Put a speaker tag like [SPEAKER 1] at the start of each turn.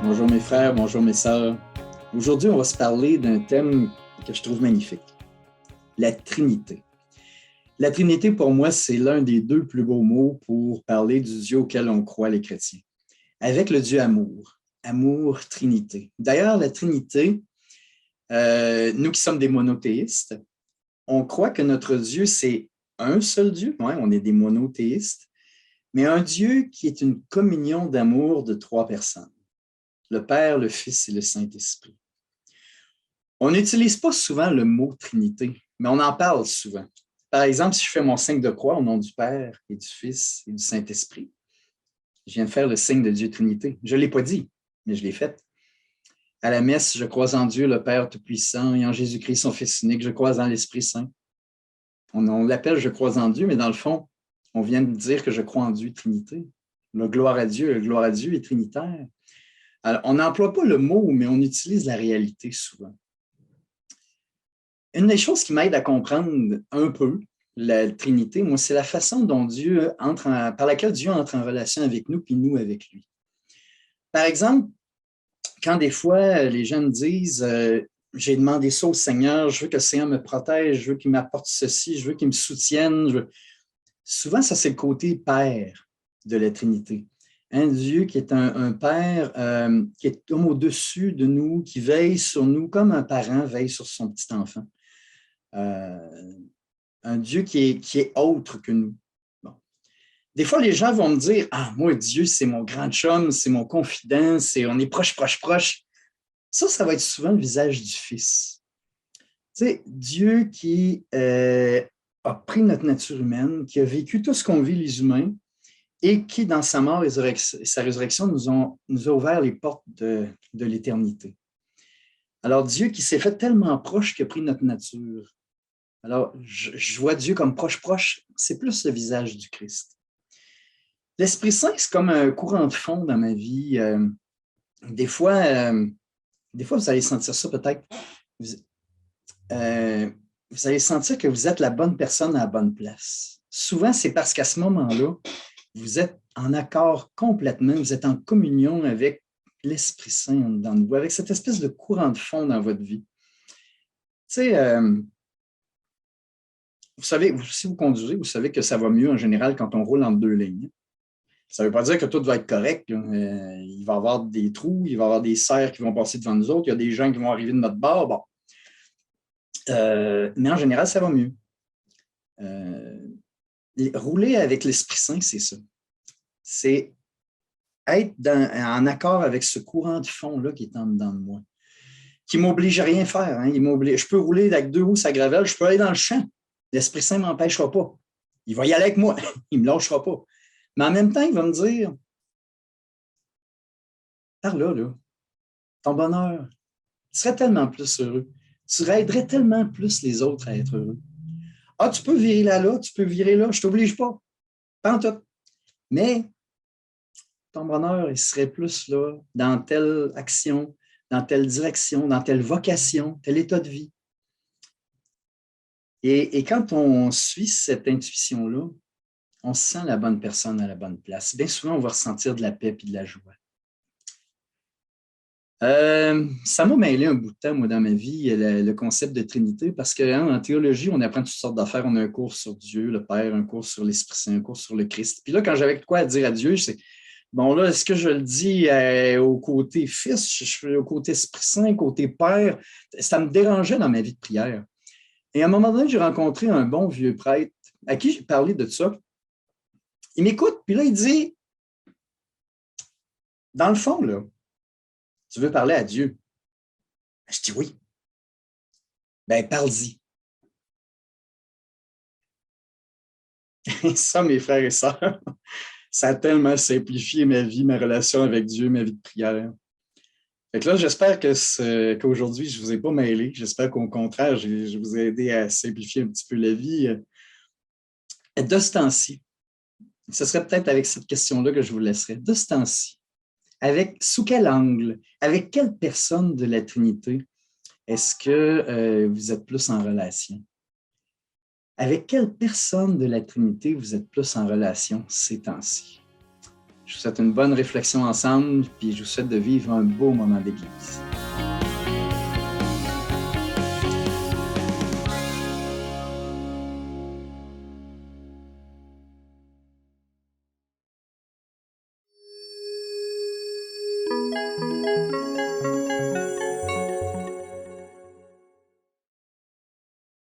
[SPEAKER 1] Bonjour mes frères, bonjour mes sœurs. Aujourd'hui, on va se parler d'un thème que je trouve magnifique, la Trinité. La Trinité, pour moi, c'est l'un des deux plus beaux mots pour parler du Dieu auquel on croit les chrétiens. Avec le Dieu amour, amour, Trinité. D'ailleurs, la Trinité, nous qui sommes des monothéistes, on croit que notre Dieu, c'est un seul Dieu. Ouais, on est des monothéistes, mais un Dieu qui est une communion d'amour de trois personnes. Le Père, le Fils et le Saint-Esprit. On n'utilise pas souvent le mot Trinité, mais on en parle souvent. Par exemple, si je fais mon signe de croix au nom du Père et du Fils et du Saint-Esprit, je viens de faire le signe de Dieu Trinité. Je ne l'ai pas dit, mais je l'ai fait. À la messe, je crois en Dieu, le Père Tout-Puissant, et en Jésus-Christ, son Fils unique. Je crois en l'Esprit Saint. On l'appelle « je crois en Dieu », mais dans le fond, on vient de dire que je crois en Dieu Trinité. Le gloire à Dieu est trinitaire. Alors, on n'emploie pas le mot, mais on utilise la réalité souvent. Une des choses qui m'aide à comprendre un peu la Trinité, moi, c'est la façon dont par laquelle Dieu entre en relation avec nous, puis nous avec lui. Par exemple, quand des fois les gens me disent j'ai demandé ça au Seigneur, je veux que le Seigneur me protège, je veux qu'il m'apporte ceci, je veux qu'il me soutienne. Souvent, ça, c'est le côté Père de la Trinité. Un Dieu qui est un Père qui est comme au-dessus de nous, qui veille sur nous comme un parent veille sur son petit enfant. Un Dieu qui est autre que nous. Bon. Des fois, les gens vont me dire « Ah, moi, Dieu, c'est mon grand chum, c'est mon confident, on est proche, proche, proche. » Ça va être souvent le visage du Fils. Tu sais, Dieu qui a pris notre nature humaine, qui a vécu tout ce qu'on vit les humains, et qui, dans sa mort et sa résurrection, nous a ouvert les portes de l'éternité. Alors, Dieu qui s'est fait tellement proche qu'il a pris notre nature. Alors, je vois Dieu comme proche, c'est plus le visage du Christ. L'Esprit Saint, c'est comme un courant de fond dans ma vie. Des fois, vous allez sentir ça peut-être. Vous allez sentir que vous êtes la bonne personne à la bonne place. Souvent, c'est parce qu'à ce moment-là, vous êtes en accord complètement, vous êtes en communion avec l'Esprit Saint dans vous, avec cette espèce de courant de fond dans votre vie. Tu sais, vous savez, si vous conduisez, vous savez que ça va mieux en général quand on roule entre deux lignes. Ça ne veut pas dire que tout va être correct. Il va y avoir des trous, il va y avoir des serres qui vont passer devant nous autres, il y a des gens qui vont arriver de notre bord. Bon. Mais en général, ça va mieux. Rouler avec l'Esprit Saint, c'est ça. C'est être en accord avec ce courant de fond-là qui est en dedans de moi, qui ne m'oblige à rien faire. Hein. Je peux rouler avec deux roues, ça gravelle, je peux aller dans le champ. L'Esprit Saint ne m'empêchera pas. Il va y aller avec moi. Il ne me lâchera pas. Mais en même temps, il va me dire, par là, ton bonheur, tu serais tellement plus heureux. Tu aiderais tellement plus les autres à être heureux. Ah, tu peux virer là, tu peux virer là, je ne t'oblige pas. Pas en tout. Mais ton bonheur, il serait plus là, dans telle action, dans telle direction, dans telle vocation, tel état de vie. Et quand on suit cette intuition-là, on sent la bonne personne à la bonne place. Bien souvent, on va ressentir de la paix et de la joie. Ça m'a mêlé un bout de temps, moi, dans ma vie, le concept de Trinité, parce qu'en théologie, on apprend toutes sortes d'affaires. On a un cours sur Dieu, le Père, un cours sur l'Esprit Saint, un cours sur le Christ. Puis là, quand j'avais quoi à dire à Dieu, c'est bon, là, est-ce que je le dis au côté Fils, je fais au côté Esprit Saint, côté Père? Ça me dérangeait dans ma vie de prière. Et à un moment donné, j'ai rencontré un bon vieux prêtre à qui j'ai parlé de ça. Il m'écoute, puis là, il dit, dans le fond, là, tu veux parler à Dieu? Je dis oui. Ben, parle-y. Ça, mes frères et sœurs, ça a tellement simplifié ma vie, ma relation avec Dieu, ma vie de prière. Fait que là, j'espère qu'aujourd'hui, je ne vous ai pas mêlé. J'espère qu'au contraire, je vous ai aidé à simplifier un petit peu la vie. De ce temps-ci, ce serait peut-être avec cette question-là que je vous laisserai. De ce temps-ci, sous quel angle, avec quelle personne de la Trinité est-ce que vous êtes plus en relation? Avec quelle personne de la Trinité vous êtes plus en relation ces temps-ci? Je vous souhaite une bonne réflexion ensemble, puis je vous souhaite de vivre un beau moment d'Église.